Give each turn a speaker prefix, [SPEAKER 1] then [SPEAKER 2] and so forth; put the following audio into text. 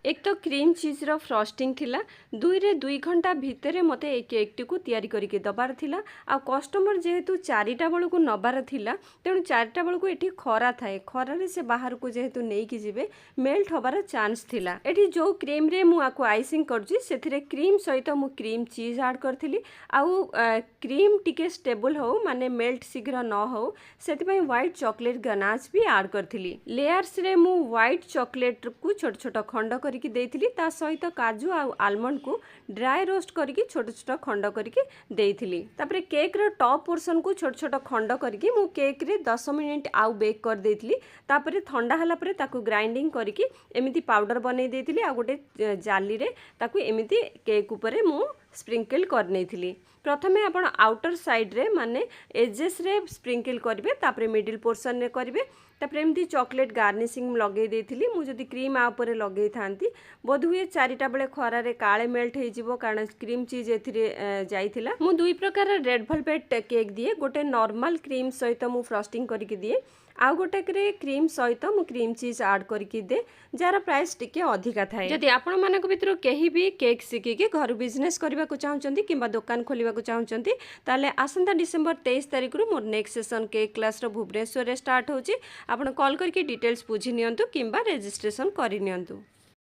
[SPEAKER 1] एक तो cream cheese रो फ्रस्टिंग थिला 2 घंटा भितर मते ए केक टी को तैयारी करके दबार थिला आ कस्टमर जेहेतु 4टा बेल को नबार थिला तेणु 4टा बेल को एठी खरा थाए खरा रे से बाहर को जेहेतु नहीं कि जिवे मेल्ट होबार चांस थिला। एठी जो क्रीम रे मु आको आइसिंग करछि सेथिरे क्रीम सहित मु क्रीम चीज ऐड करथिली आउ क्रीम टिके स्टेबल हो माने मेल्ट शीघ्र न हो सेति पई व्हाइट चॉकलेट गनाश भी ऐड करथिली। लेयर्स रे मु व्हाइट चॉकलेट को छोट छोट खंड करके देइथिली ता सहित काजू आ आलमंड को ड्राई रोस्ट करके छोट छोट खंड करके देइथिली। तापरे केक रो टॉप पोर्शन को छोट छोट खंड करके मु केक रे 10 मिनिट आउ बेक कर देइथिली। तापरे ठंडा हला परे ताकू ग्राइंडिंग करके एमिति पाउडर बनै देइथिली आ गोटे जाली रे ताकू एमिति केक ऊपर मु स्प्रिंकल कर नेइथिली। प्रथमे आपण आउटर साइड रे माने एजेस रे स्प्रिंकल करिवे तापरे मिडिल पोर्शन रे करिवे तापरे एमती चॉकलेट गार्निशिंग लगे देइथिली। मु जदी क्रीम आ ऊपर लगे थांती बोधुए 4टा बेले खरा रे काळे मेल्ट हे जिवो कारण क्रीम चीज एथिरे जाइथिला। मु दुई प्रकार रेड वेलवेट केक दिए गोटे नॉर्मल क्रीम सहित मु फ्रस्टिंग करके दिए आउ गोटे क्रीम सहित मु क्रीम चीज ऐड करके दे जार प्राइस टिके अधिका थाए। जदि आपण मानक भितर केही भी केक सिखि के घर बिजनेस करबा को चाहउचंती किबा दुकान खोलिबा को चाहउचंती ताले आसंता डिसेंबर 23 तारिख रु मोर नेक्स्ट सेशन केक क्लास रो भुवनेश्वर रे स्टार्ट होची। आपण कॉल करके डिटेल्स बुझी नियंतु किबा रजिस्ट्रेशन करि नियंतु।